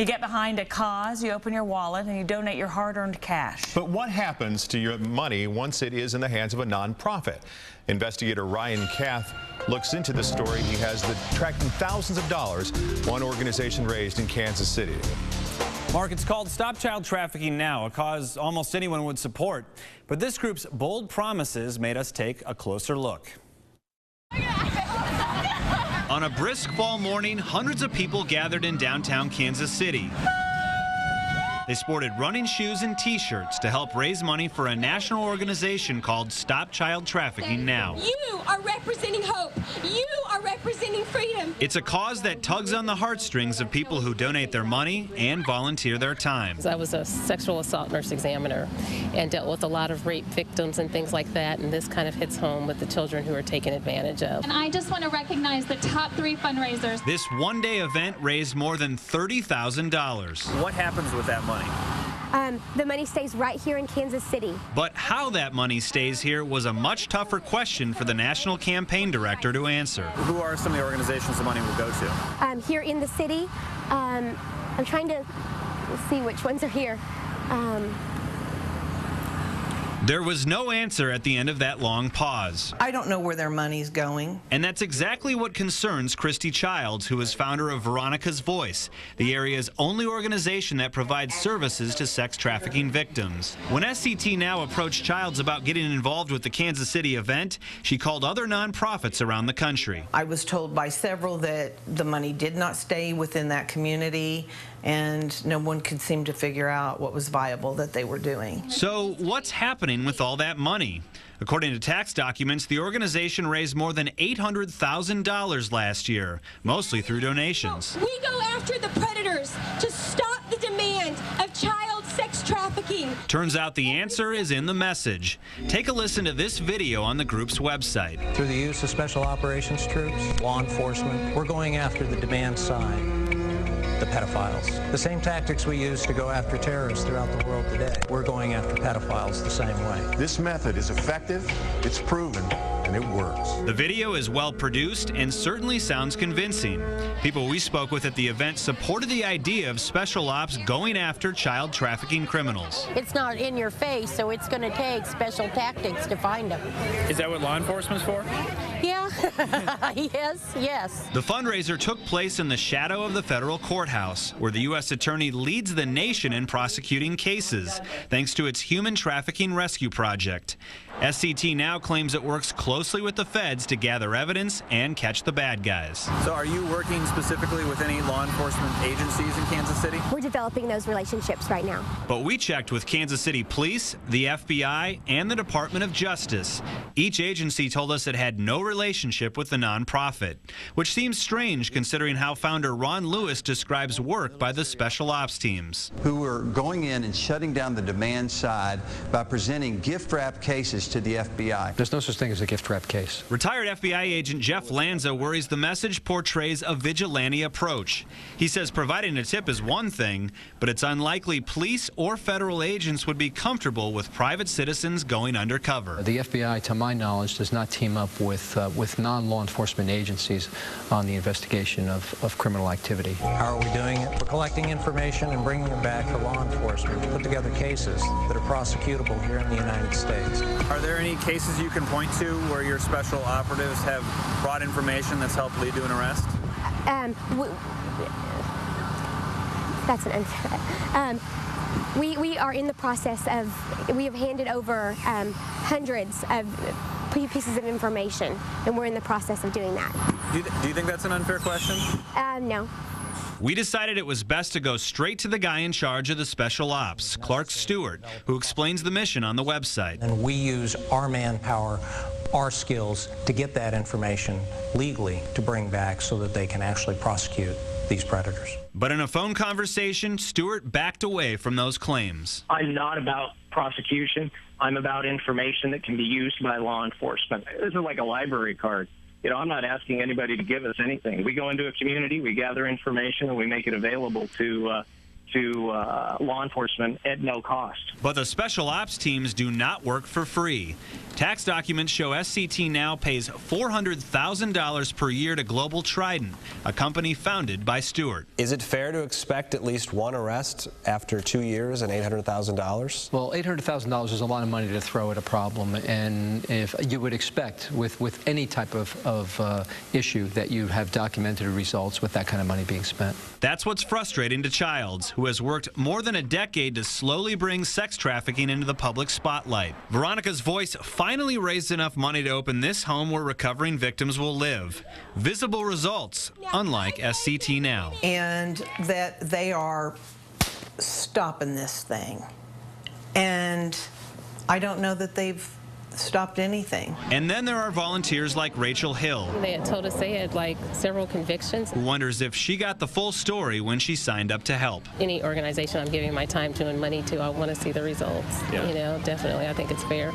You get behind a cause, you open your wallet, and you donate your hard-earned cash. But what happens to your money once it is in the hands of a nonprofit? Investigator Kath looks into the story. He has tracking thousands of dollars one organization raised in Kansas City. Mark, it's called Stop Child Trafficking Now, a cause almost anyone would support. But this group's bold promises made us take a closer look. On a brisk fall morning, hundreds of people gathered in downtown Kansas City. They sported running shoes and T-shirts to help raise money for a national organization called Stop Child Trafficking Now. You are representing hope. You are representing freedom. It's a cause that tugs on the heartstrings of people who donate their money and volunteer their time. I was a sexual assault nurse examiner and dealt with a lot of rape victims and things like that, and this kind of hits home with the children who are taken advantage of. And I just want to recognize the top 3 fundraisers. This one-day event raised more than $30,000. What happens with that money? The money stays right here in Kansas City. But how that money stays here was a much tougher question for the national campaign director to answer. Who are some of the organizations the money will go to? Here in the city, I'm trying to see which ones are here. There was no answer at the end of that long pause. I don't know where their money's going. And that's exactly what concerns Christy Childs, who is founder of Veronica's Voice, the area's only organization that provides services to sex trafficking victims. When SCT Now approached Childs about getting involved with the Kansas City event, she called other nonprofits around the country. I was told by several that the money did not stay within that community, and no one could seem to figure out what was viable that they were doing. So what's happening with all that money? According to tax documents, the organization raised more than $800,000 last year, mostly through donations. We go after the predators to stop the demand of child sex trafficking. Turns out the answer is in the message. Take a listen to this video on the group's website. Through the use of special operations troops, law enforcement, we're going after the demand side. The pedophiles. The same tactics we use to go after terrorists throughout the world today. We're going after pedophiles the same way. This method is effective, it's proven, and it works. The video is well produced and certainly sounds convincing. People we spoke with at the event supported the idea of special ops going after child trafficking criminals. It's not in your face, so it's going to take special tactics to find them. Is that what law enforcement's for? Yeah. yes. The fundraiser took place in the shadow of the federal courthouse, where the U.S. Attorney leads the nation in prosecuting cases, thanks to its Human Trafficking Rescue Project. SCT Now claims it works closely with the feds to gather evidence and catch the bad guys. So are you working specifically with any law enforcement agencies in Kansas City? We're developing those relationships right now. But we checked with Kansas City Police, the FBI, and the Department of Justice. Each agency told us it had no relationship with the nonprofit, which seems strange considering how founder Ron Lewis describes work by the special ops teams. Who are going in and shutting down the demand side by presenting gift-wrapped cases to the FBI. There's no such thing as a gift-wrapped case. Retired FBI agent Jeff Lanza worries the message portrays a vigilante approach. He says providing a tip is one thing, but it's unlikely police or federal agents would be comfortable with private citizens going undercover. The FBI, to my knowledge, does not team up with non-law enforcement agencies on the investigation of criminal activity. How are we doing it? We're collecting information and bringing it back to law enforcement to put together cases that are prosecutable here in the United States. Are there any cases you can point to where your special operatives have brought information that's helped lead to an arrest? That's an unfair. We are in the process of, we have handed over hundreds of pieces of information, and we're in the process of doing that. Do you think that's an unfair question? No. We decided it was best to go straight to the guy in charge of the special ops, Clark Stewart, who explains the mission on the website. And we use our manpower, our skills, to get that information legally to bring back so that they can actually prosecute these predators. But in a phone conversation, Stewart backed away from those claims. I'm not about prosecution. I'm about information that can be used by law enforcement. This is like a library card. You know, I'm not asking anybody to give us anything. We go into a community, we gather information, and we make it available to to law enforcement at no cost. But the special ops teams do not work for free. Tax documents show SCT Now pays $400,000 per year to Global Trident, a company founded by Stewart. Is it fair to expect at least one arrest after 2 years and $800,000? Well, $800,000 is a lot of money to throw at a problem, and if you would expect with any type of issue that you have documented results with that kind of money being spent. That's what's frustrating to Childs, who has worked more than a decade to slowly bring sex trafficking into the public spotlight. Veronica's Voice finally raised enough money to open this home where recovering victims will live. Visible results, unlike SCT Now. And that they are stopping this thing. And I don't know that they've stopped anything. And then there are volunteers like Rachel Hill. They had told us they had like several convictions. Who wonders if she got the full story when she signed up to help. Any organization I'm giving my time to and money to, I want to see the results. Yeah. You know, definitely, I think it's fair.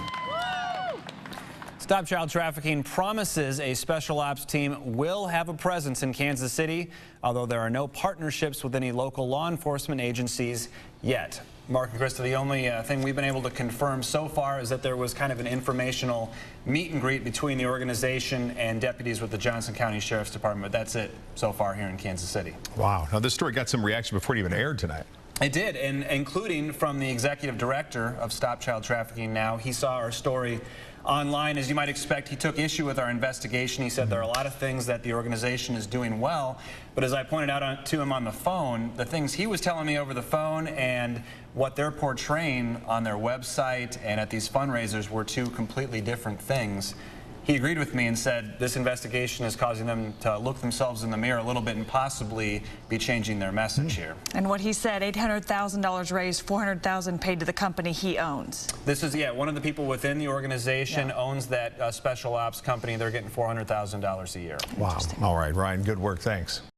Stop Child Trafficking promises a special ops team will have a presence in Kansas City, although there are no partnerships with any local law enforcement agencies yet. Mark and Krista, the only thing we've been able to confirm so far is that there was kind of an informational meet and greet between the organization and deputies with the Johnson County Sheriff's Department. That's it so far here in Kansas City. Wow. Now, this story got some reaction before it even aired tonight. It did, and including from the executive director of Stop Child Trafficking Now. He saw our story online. As you might expect, he took issue with our investigation. He said there are a lot of things that the organization is doing well, but as I pointed out to him on the phone, the things he was telling me over the phone and what they're portraying on their website and at these fundraisers were two completely different things. He agreed with me and said this investigation is causing them to look themselves in the mirror a little bit and possibly be changing their message here. And what he said, $800,000 raised, $400,000 paid to the company he owns. This is, yeah, one of the people within the organization owns that special ops company. They're getting $400,000 a year. Wow. All right, Ryan, good work. Thanks.